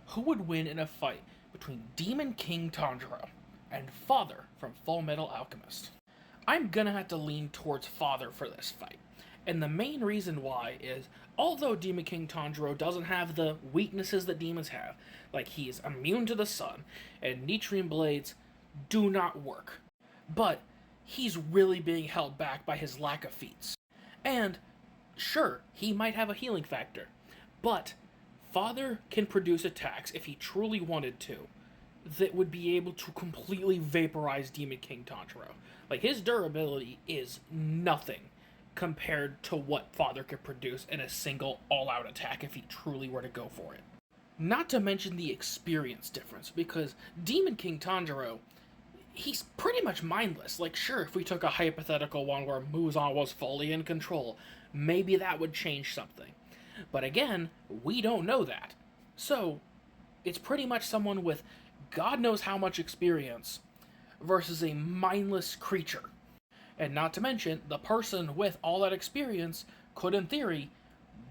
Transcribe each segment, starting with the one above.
who would win in a fight between Demon King Tanjiro and Father from Full Metal Alchemist? I'm gonna have to lean towards Father for this fight. And the main reason why is, although Demon King Tanjiro doesn't have the weaknesses that demons have, like he's immune to the sun, and Nichiren blades do not work, but he's really being held back by his lack of feats. And, sure, he might have a healing factor, but Father can produce attacks, if he truly wanted to, that would be able to completely vaporize Demon King Tanjiro. Like, his durability is nothing compared to what Father could produce in a single all-out attack if he truly were to go for it. Not to mention the experience difference, because Demon King Tanjiro, he's pretty much mindless. Like, sure, if we took a hypothetical one where Muzan was fully in control, maybe that would change something. But again, we don't know that. So, it's pretty much someone with God knows how much experience versus a mindless creature. And not to mention, the person with all that experience could, in theory,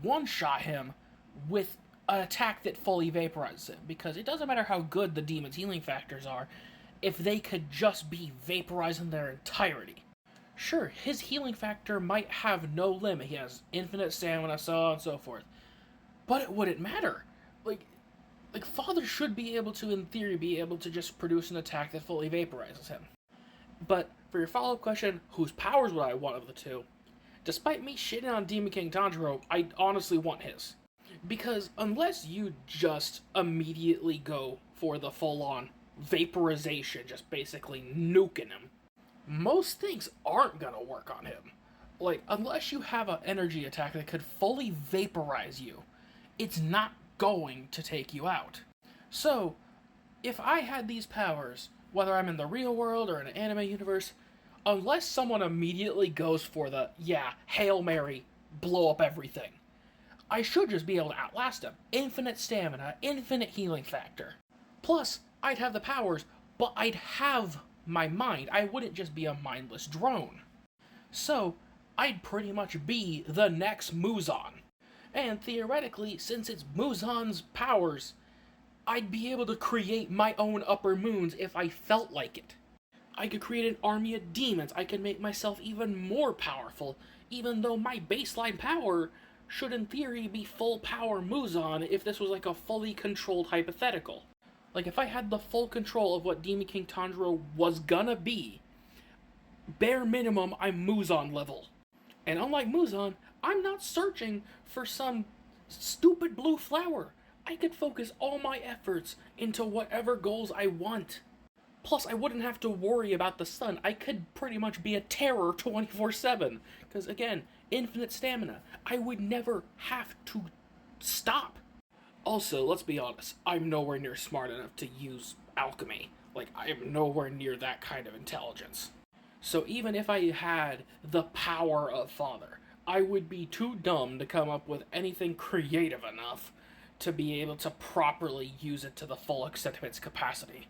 one-shot him with an attack that fully vaporizes him. Because it doesn't matter how good the demon's healing factors are, if they could just be vaporizing their entirety. Sure, his healing factor might have no limit. He has infinite stamina, so on and so forth. But it wouldn't matter. Like Father should be able to, in theory, be able to just produce an attack that fully vaporizes him. But, for your follow-up question, whose powers would I want of the two? Despite me shitting on Demon King Tanjiro, I honestly want his. Because unless you just immediately go for the full-on vaporization, just basically nuking him, most things aren't gonna work on him. Like, unless you have an energy attack that could fully vaporize you, it's not going to take you out. So, if I had these powers, whether I'm in the real world or in an anime universe, unless someone immediately goes for the, Hail Mary, blow up everything, I should just be able to outlast them. Infinite stamina, infinite healing factor. Plus, I'd have the powers, but I'd have my mind. I wouldn't just be a mindless drone. So, I'd pretty much be the next Muzan. And theoretically, since it's Muzan's powers, I'd be able to create my own upper moons if I felt like it. I could create an army of demons. I could make myself even more powerful, even though my baseline power should in theory be full power Muzan if this was like a fully controlled hypothetical. Like, if I had the full control of what Demon King Tanjiro was gonna be, bare minimum, I'm Muzan level. And unlike Muzan, I'm not searching for some stupid blue flower. I could focus all my efforts into whatever goals I want. Plus, I wouldn't have to worry about the sun. I could pretty much be a terror 24/7. Because again, infinite stamina. I would never have to stop. Also, let's be honest, I'm nowhere near smart enough to use alchemy. Like, I am nowhere near that kind of intelligence. So even if I had the power of Father, I would be too dumb to come up with anything creative enough to be able to properly use it to the full extent of its capacity.